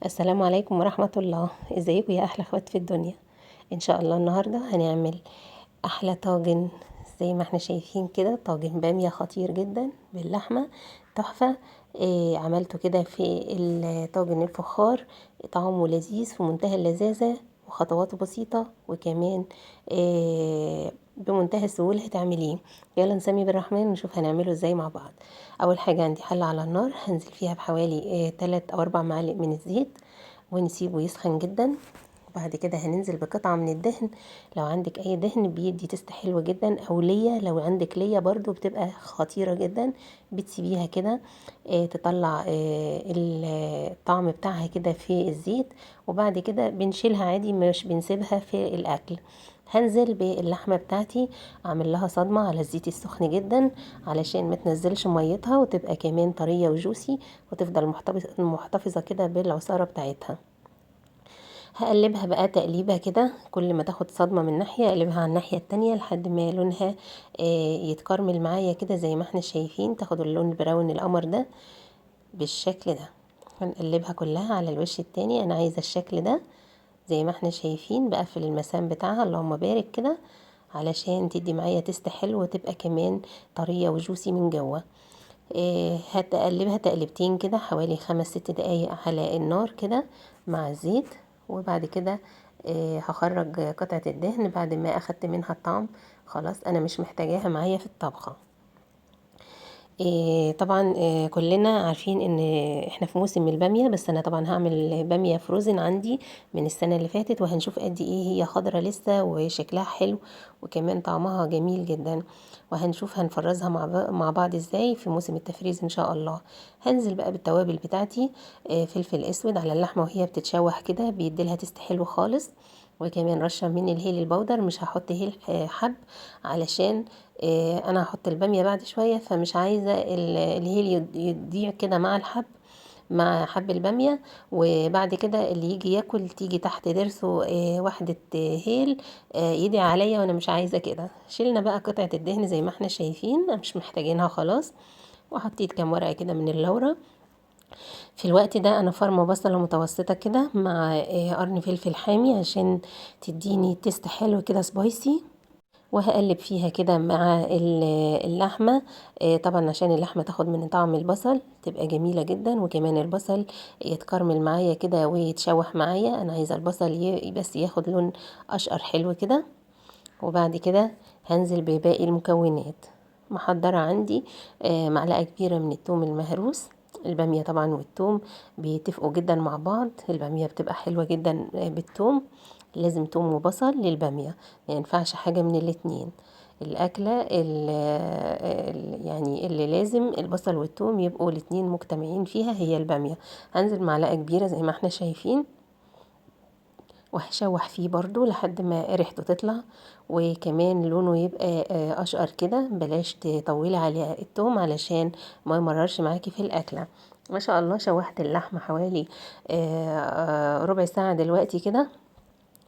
السلام عليكم ورحمة الله. ازيكم يا احلى اخوات في الدنيا؟ ان شاء الله النهاردة هنعمل احلى طاجن. زي ما احنا شايفين كده طاجن بامية خطير جدا باللحمة، تحفة. عملته كده في الطاجن الفخار، طعمه لذيذ في منتهى اللذاذة، وخطواته بسيطة، وكمان بمنتهى السهولة هتعمليه. يلا نسمي بالرحمن نشوف هنعمله ازاي مع بعض. اول حاجة عندي حلة على النار، هنزل فيها بحوالي 3 أو 4 معالق من الزيت، ونسيبه يسخن جدا. وبعد كده هننزل بقطعة من الدهن. لو عندك اي دهن بيدي تست حلوة جدا، او ليا لو عندك ليا برضو بتبقى خطيرة جدا. بتسيبيها كده تطلع الطعم بتاعها كده في الزيت، وبعد كده بنشيلها عادي، مش بنسيبها في الاكل. هنزل باللحمة بتاعتي، اعمل لها صدمة على الزيت السخن جدا علشان ما تنزلش ميتها، وتبقى كمان طرية وجوسي، وتفضل محتفظة كده بالعصارة بتاعتها. هقلبها بقى تقليبة كده، كل ما تاخد صدمة من ناحية اقلبها على الناحية التانية لحد ما لونها يتكرمل معايا كده، زي ما احنا شايفين تاخد اللون البراون القمر ده بالشكل ده. هنقلبها كلها على الوش التاني، انا عايزة الشكل ده زي ما احنا شايفين. بقفل المسام بتاعها اللهم بارك كده علشان تدي معايا تست حلو، وتبقى كمان طرية وجوسي من جوه. هتقلبها تقلبتين كده حوالي 5 6 دقايق على النار كده مع الزيت. وبعد كده هخرج قطعة الدهن بعد ما اخدت منها الطعم. خلاص انا مش محتاجاها معايا في الطبخة. طبعا كلنا عارفين ان احنا في موسم البامية، بس انا طبعا هعمل بامية فروزن عندي من السنة اللي فاتت، وهنشوف قد ايه هي خضرة لسه وشكلها حلو، وكمان طعمها جميل جدا. وهنشوف هنفرزها مع بعض ازاي في موسم التفريز ان شاء الله. هنزل بقى بالتوابل بتاعتي، فلفل اسود على اللحمة وهي بتتشوح كده بيديلها تست حلو خالص، وكمان رشه من الهيل البودر. مش هحط هيل حب علشان انا هحط الباميه بعد شويه، فمش عايزه الهيل يضيع كده مع الحب، مع حب الباميه. وبعد كده اللي يجي ياكل تيجي تحت ضرسه واحده هيل يدعي عليا، وانا مش عايزه كده. شيلنا بقى قطعه الدهن زي ما احنا شايفين، مش محتاجينها خلاص. وحطيت كام ورقه كده من اللورة. في الوقت ده انا فرمه بصله متوسطه كده مع قرن فلفل حامي عشان تديني تيست حلو كده سبايسي. وهقلب فيها كده مع اللحمة، طبعا عشان اللحمة تاخد من طعم البصل تبقى جميلة جدا، وكمان البصل يتكرمل معايا كده ويتشوح معايا. انا عايزة البصل بس ياخد لون اشقر حلو كده. وبعد كده هنزل بباقي المكونات. محضرة عندي معلقة كبيرة من الثوم المهروس. البامية طبعا والثوم بيتفقوا جدا مع بعض، البامية بتبقى حلوة جدا بالثوم. لازم ثوم وبصل للبامية، ما ينفعش حاجة من الاتنين. الأكلة يعني اللي لازم البصل والثوم يبقوا الاتنين مجتمعين فيها هي البامية. هنزل معلقة كبيرة زي ما احنا شايفين، وهشوح فيه برضو لحد ما ريحته تطلع، وكمان لونه يبقى اشقر كده. بلاش تطولي على التوم علشان ما يمررش معاكي في الاكله. ما شاء الله شوحت اللحمه حوالي ربع ساعه دلوقتي كده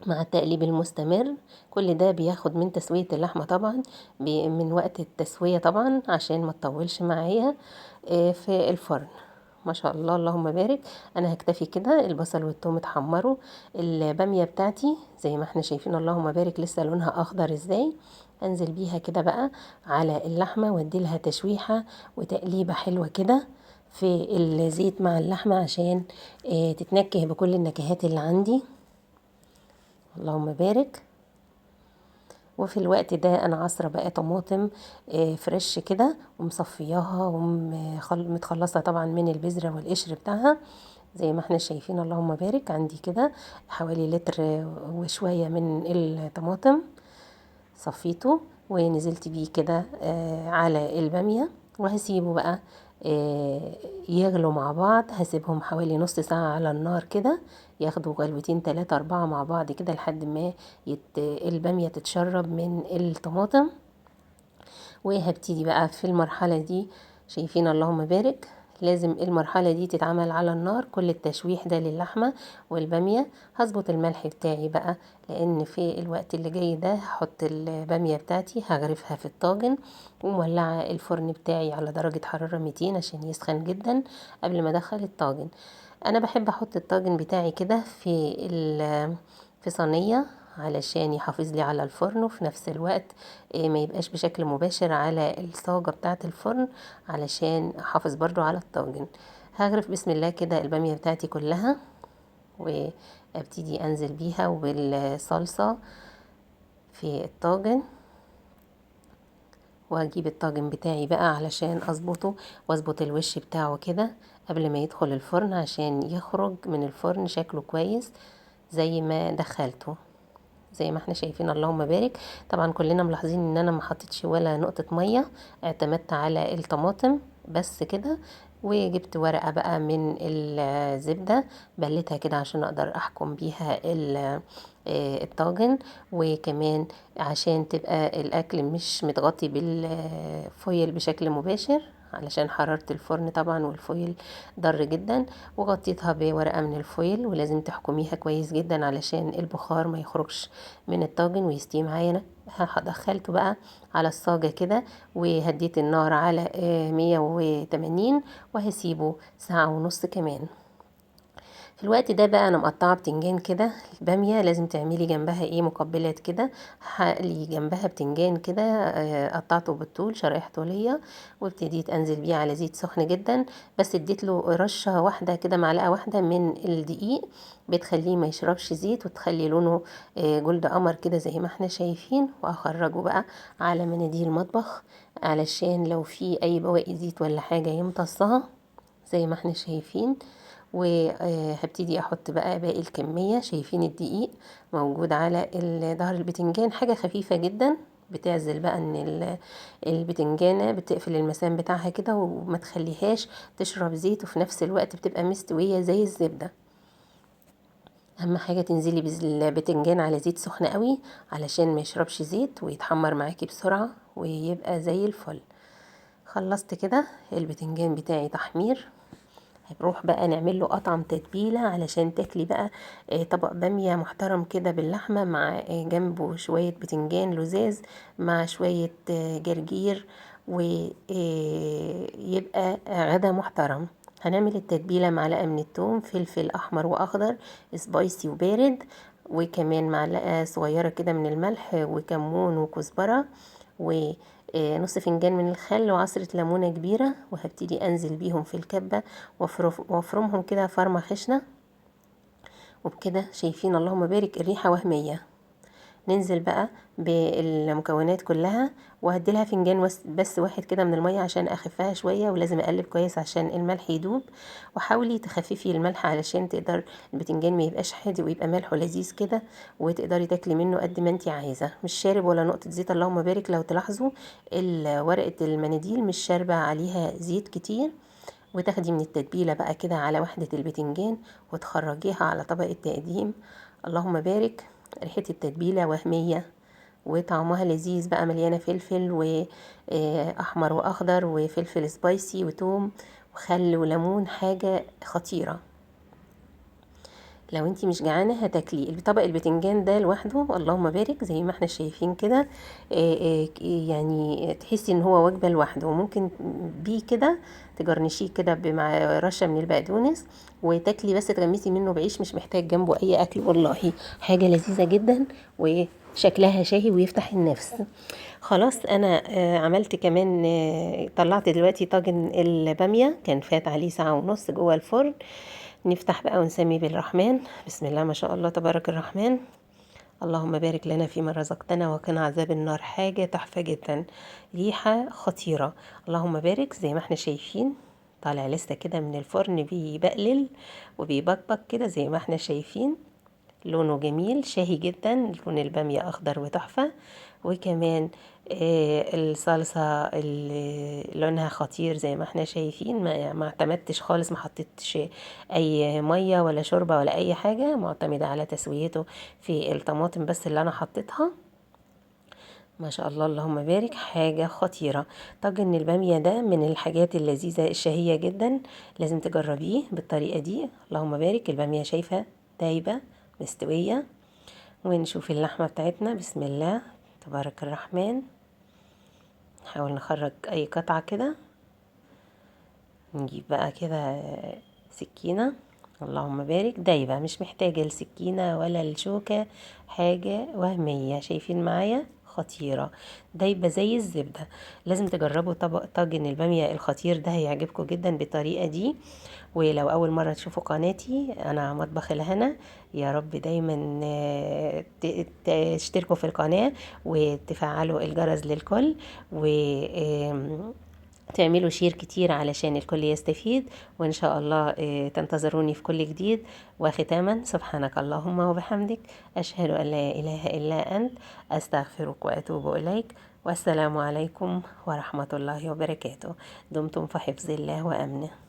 مع التقليب المستمر. كل ده بياخد من تسوية اللحمة طبعا، من وقت التسوية طبعا عشان ما تطولش معايا في الفرن. ما شاء الله اللهم بارك. انا هكتفي كده، البصل والثوم اتحمروا. البامية بتاعتي زي ما احنا شايفين اللهم بارك لسه لونها اخضر ازاي. انزل بيها كده بقى على اللحمة وادي لها تشويحة وتقليبة حلوة كده في الزيت مع اللحمة عشان تتنكه بكل النكهات اللي عندي. اللهم بارك. وفي الوقت ده انا عصره بقى طماطم فريش كده ومصفياها ومتخلصه طبعا من البذره والقشر بتاعها زي ما احنا شايفين اللهم بارك. عندي كده حوالي لتر وشويه من الطماطم، صفيته ونزلت بيه كده على الباميه، وهسيبه بقى يغلوا مع بعض. هسيبهم حوالي نص ساعة على النار كده، ياخدوا غلوتين 3 4 مع بعض كده لحد ما البامية تتشرب من الطماطم. وهبتدي بقى في المرحلة دي، شايفين اللهم بارك، لازم المرحلة دي تتعمل على النار. كل التشويح ده للحمة والبامية. هظبط الملح بتاعي بقى، لان في الوقت اللي جاي ده هحط البامية بتاعتي هغرفها في الطاجن، ومولعة الفرن بتاعي على درجة حرارة 200 عشان يسخن جدا قبل ما ادخل الطاجن. انا بحب احط الطاجن بتاعي كده في صينية علشان يحافظ لي على الفرن، وفي نفس الوقت ما يبقاش بشكل مباشر على الصاجة بتاعة الفرن، علشان احافظ برضو على الطاجن. هغرف بسم الله كده البامية بتاعتي كلها، وابتدي انزل بيها وبالصلصة في الطاجن، وهجيب الطاجن بتاعي بقى علشان اظبطه، واظبط الوش بتاعه كده قبل ما يدخل الفرن، عشان يخرج من الفرن شكله كويس زي ما دخلته. زي ما احنا شايفين اللهم بارك. طبعا كلنا ملاحظين ان انا ما حطيتش ولا نقطة مية، اعتمدت على الطماطم بس كده. وجبت ورقة بقى من الزبدة، بلتها كده عشان اقدر احكم بيها الطاجن، وكمان عشان تبقى الاكل مش متغطي بالفويل بشكل مباشر، علشان حرارة الفرن طبعا، والفويل ضر جدا. وغطيتها بورقة من الفويل، ولازم تحكميها كويس جدا علشان البخار ما يخرجش من الطاجن ويستوي معايا. دخلته بقى على الصاجة كده، وهديت النار على 180، وهسيبه ساعة ونص كمان. في الوقت ده بقى انا مقطعه بتنجان كده. الباميه لازم تعملي جنبها ايه مقبلات كده، هقلي جنبها بتنجان كده، قطعته بالطول شرايح طوليه، وابتديت انزل بيه على زيت سخن جدا. بس اديت له رشه واحده كده، معلقه واحده من الدقيق، بتخليه ما يشربش زيت، وتخلي لونه جلد قمر كده زي ما احنا شايفين. واخرجه بقى على مناديل المطبخ، علشان لو في اي بواقي زيت ولا حاجه يمتصها زي ما احنا شايفين. وهبتدي احط بقى باقي الكمية. شايفين الدقيق موجود على ظهر البتنجان، حاجة خفيفة جدا بتعزل بقى ان البتنجانة بتقفل المسام بتاعها كده، وما تخليهاش تشرب زيت، وفي نفس الوقت بتبقى مستوية زي الزبدة. اهم حاجة تنزلي بالبتنجان على زيت سخن قوي، علشان ما يشربش زيت ويتحمر معاكي بسرعة ويبقى زي الفل. خلصت كده البتنجان بتاعي تحمير. هنروح بقى نعمل له قطعم تتبيله علشان تاكلي بقى طبق باميه محترم كده باللحمه، مع جنبه شويه بتنجان لزاز، مع شويه جرجير، ويبقى غدا محترم. هنعمل التتبيله: معلقه من الثوم، فلفل احمر واخضر سبايسي وبارد، وكمان معلقه صغيره كده من الملح، وكمون وكزبره، ونص فنجان من الخل، وعصرة ليمونة كبيرة. وهبتدي انزل بيهم في الكبة، وافرمهم كده فرمة خشنة. وبكده شايفين اللهم بارك الريحة وهمية. ننزل بقى بالمكونات كلها، وهديلها فنجان بس واحد كده من المية عشان اخفها شوية، ولازم اقلب كويس عشان الملح يدوب. وحاولي تخففي الملح علشان تقدر البتنجان ما يبقاش حادق، ويبقى ملحه لذيذ كده، وتقدري تاكلي منه قد ما انت عايزة. مش شارب ولا نقطة زيت اللهم بارك. لو تلاحظوا ورقة المناديل مش شاربة عليها زيت كتير. وتاخدي من التتبيلة بقى كده على وحدة البتنجان، وتخرجيها على طبق التقديم. اللهم بارك. ريحة التتبيلة وهمية، وطعمها لذيذ بقى، مليانة فلفل وأحمر وأخضر وفلفل سبايسي وتوم وخل وليمون، حاجة خطيرة. لو انتي مش جعانه هتاكلي طبق البتنجان ده لوحده اللهم بارك زي ما احنا شايفين كده. يعني تحسي ان هو وجبه لوحده، وممكن بيه كده تجرنشيه كده مع رشه من البقدونس، وتاكلي بس تغمسي منه بعيش، مش محتاج جنبه اي اكل. والله حاجه لذيذه جدا، وشكلها شاهي ويفتح النفس. خلاص انا عملت كمان، طلعت دلوقتي طاجن الباميه، كان فات عليه ساعه ونص جوه الفرن. نفتح بقى ونسمي بالرحمن. بسم الله ما شاء الله تبارك الرحمن. اللهم بارك لنا فيما رزقتنا، وقنا عذاب النار. حاجة تحفة جدا، ريحة خطيرة. اللهم بارك. زي ما احنا شايفين طالع لسه كده من الفرن، بيبقلل وبيبقبق كده زي ما احنا شايفين. لونه جميل شاهي جدا، لون البامية أخضر وتحفة. وكمان الصلصة اللي لونها خطير زي ما احنا شايفين. ما اعتمدتش خالص، ما حطيتش اي مية ولا شوربة ولا اي حاجة، معتمدة على تسويته في الطماطم بس اللي انا حطيتها. ما شاء الله اللهم بارك، حاجة خطيرة. طاجن البامية ده من الحاجات اللذيذة الشهية جدا، لازم تجربيه بالطريقة دي. اللهم بارك. البامية شايفة دايبة مستوية. ونشوف اللحمة بتاعتنا. بسم الله تبارك الرحمن. نحاول نخرج اي قطعة كده. نجيب بقى كده سكينة اللهم بارك. دايبة مش محتاجة السكينة ولا الشوكة، حاجة وهمية. شايفين معايا؟ خطيرة، دايبة زي الزبدة. لازم تجربوا طبق طاجن البامية الخطير ده، هيعجبكم جدا بالطريقة دي. ولو أول مرة تشوفوا قناتي، أنا مطبخ الهنا. يا رب دايما تشتركوا في القناة وتفعلوا الجرس للكل، و تعملوا شير كتير علشان الكل يستفيد. وإن شاء الله تنتظروني في كل جديد. وختاما، سبحانك اللهم وبحمدك، أشهد أن لا إله إلا أنت، أستغفرك وأتوب إليك. والسلام عليكم ورحمة الله وبركاته. دمتم في حفظ الله وأمنه.